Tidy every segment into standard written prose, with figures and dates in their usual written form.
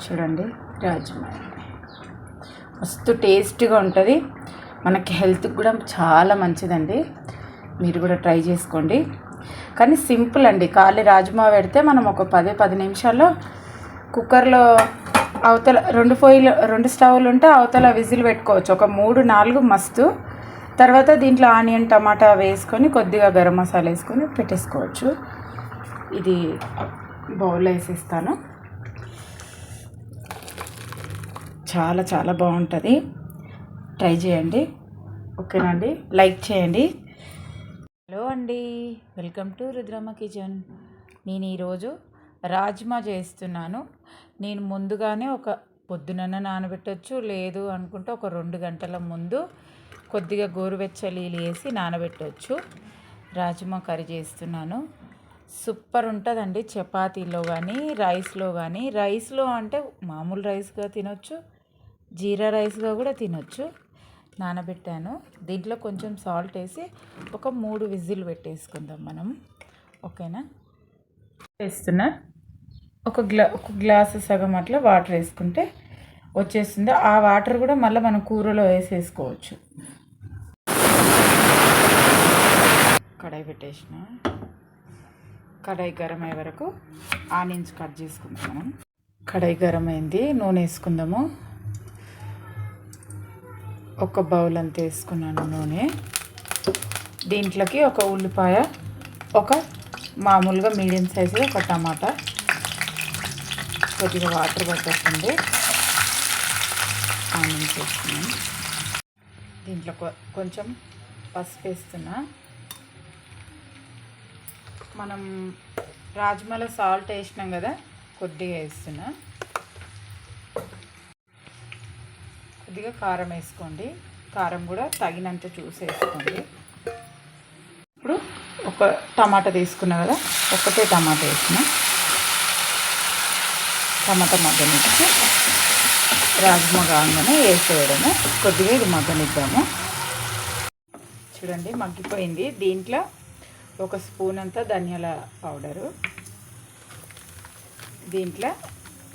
చూడండి రాజ్మా మస్తు టేస్ట్గా ఉంటుంది. మనకి హెల్త్కి కూడా చాలా మంచిదండి. మీరు కూడా ట్రై చేసుకోండి. కానీ సింపుల్ అండి. ఖాళీ రాజ్మా పెడితే మనం ఒక 10 నిమిషాల్లో కుక్కర్లో అవతల 2 స్టవ్లు ఉంటే అవతల విజిల్ పెట్టుకోవచ్చు. ఒక 3-4 మస్తు. తర్వాత దీంట్లో ఆనియన్ టమాటా వేసుకొని కొద్దిగా గరం మసాలా వేసుకొని పెట్టేసుకోవచ్చు. ఇది బౌల్లో వేసేస్తాను. చాలా చాలా బాగుంటుంది. ట్రై చేయండి. ఓకేనండి, లైక్ చేయండి. హలో అండి, వెల్కమ్ టు రుద్రమ్మ కిచెన్. నేను ఈరోజు రాజ్మా చేస్తున్నాను. నేను ముందుగానే ఒక పొద్దునన్న నానబెట్టవచ్చు, లేదు అనుకుంటే ఒక 2 గంటల ముందు కొద్దిగా గోరువెచ్చని నీళ్ళు వేసి నానబెట్టవచ్చు. రాజ్మా కర్రీ చేస్తున్నాను. సూపర్ ఉంటుందండి. చపాతీలో కానీ రైస్లో కానీ, రైస్లో అంటే మామూలు రైస్గా తినొచ్చు, జీరా రైస్గా కూడా తినొచ్చు. నానబెట్టాను. దీంట్లో కొంచెం సాల్ట్ వేసి ఒక 3 విజిల్ పెట్టేసుకుందాం మనం. ఓకేనా? వేస్తున్నా. ఒక గ్లాసు సగం అట్లా వాటర్ వేసుకుంటే వచ్చేస్తుంది. ఆ వాటర్ కూడా మళ్ళీ మనం కూరలో వేసేసుకోవచ్చు. కడాయి పెట్టేసిన. కడాయి గరం అయ్యే వరకు ఆనియన్స్ కట్ చేసుకుందాం మనం. కడాయి గరం అయింది. నూనె వేసుకుందాము. ఒక బౌల్ అంత వేసుకున్నాను నూనె. దీంట్లోకి ఒక ఉల్లిపాయ, ఒక మామూలుగా మీడియం సైజులో ఒక టమాటా, కొద్దిగా వాటర్ పట్టేస్తుంది. ఆనియన్స్ వేస్తున్నాను. దీంట్లో కొంచెం పసుపు వేస్తున్నా. మనం రాజ్మాలో సాల్ట్ వేసినాం కదా, కొద్దిగా వేస్తున్నా. కొద్దిగా కారం వేసుకోండి. కారం కూడా తగినంత చూసి వేసుకోండి. ఇప్పుడు ఒక టమాటా తీసుకున్నా కదా, ఒకటే టమాటా వేసిన. టమాటా మగ్గనిచ్చి రాజ్మా కాగానే వేసేయడము. కొద్దిగా ఇది మగ్గనిద్దాము. చూడండి మగ్గిపోయింది. దీంట్లో ఒక స్పూన్ అంతా ధనియాల పౌడరు. దీంట్లో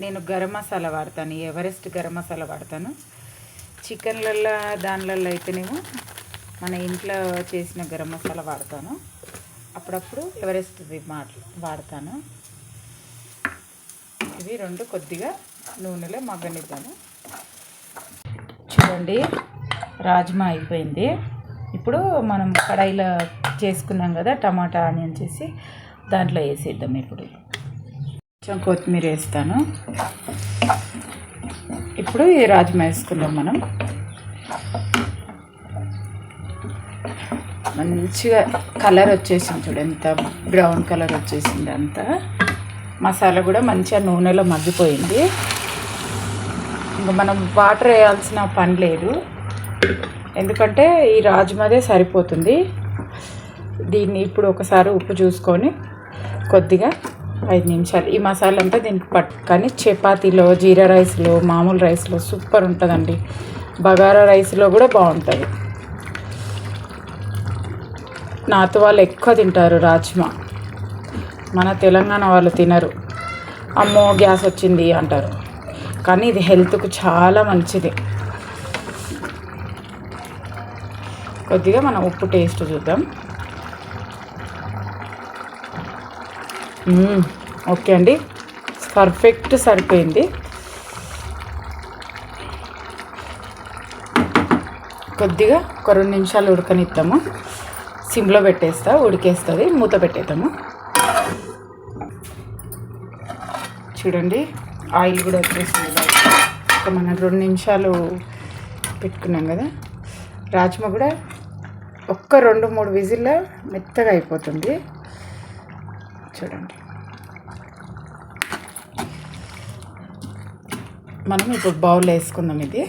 నేను గరం మసాలా వాడతాను, ఎవరెస్ట్ గరం మసాలా వాడతాను. చికెన్లలో దానిలలో అయితేనేమో మన ఇంట్లో చేసిన గరం మసాలా వాడతాను. అప్పుడప్పుడు ఎవరెస్ట్ వాడతాను. ఇవి 2 కొద్దిగా నూనెలో మగ్గనిద్దాము. చూడండి రాజ్మా అయిపోయింది. ఇప్పుడు మనం కడాయిలో చేసుకున్నాం కదా టమాటా ఆనియన్ చేసి దాంట్లో వేసేద్దాం. ఇప్పుడు కొంచెం కొత్తిమీర వేస్తాను. ఇప్పుడు ఈ రాజ్మా వేసుకుందాం మనం. మంచిగా కలర్ వచ్చేసింది చూడు, ఎంత బ్రౌన్ కలర్ వచ్చేసింది. అంతా మసాలా కూడా మంచిగా నూనెలో మగ్గిపోయింది. ఇంకా మనం వాటర్ వేయాల్సిన పని లేదు, ఎందుకంటే ఈ రాజ్మాదే సరిపోతుంది. దీన్ని ఇప్పుడు ఒకసారి ఉప్పు చూసుకొని కొద్దిగా 5 నిమిషాలు ఈ మసాలా అంతా దీనికి పట్టుకొని చపాతీలో, జీరా రైస్లో, మామూలు రైస్లో సూపర్ ఉంటుందండి. బగారా రైస్లో కూడా బాగుంటుంది. నాతో వాళ్ళు ఎక్కువ తింటారు రాజ్మా. మన తెలంగాణ వాళ్ళు తినరు. అమ్మో గ్యాస్ వచ్చింది అంటారు. కానీ ఇది హెల్త్కు చాలా మంచిది. కొద్దిగా మనం ఉప్పు టేస్ట్ చూద్దాం. ఓకే అండి, పర్ఫెక్ట్ సరిపోయింది. కొద్దిగా ఒక 2 నిమిషాలు ఉడకనిద్దాము. సిమ్లో పెట్టేస్తా, ఉడికేస్తుంది. మూత పెట్టేద్దాము. చూడండి ఆయిల్ కూడా వచ్చేసింది. ఒక మనం 2 నిమిషాలు పెట్టుకున్నాం కదా. రాజ్మా కూడా ఒక్క 2-3 విజిల్లో మెత్తగా అయిపోతుంది. చూడండి మనం ఇప్పుడు బౌల్ వేసుకుందాం. ఇది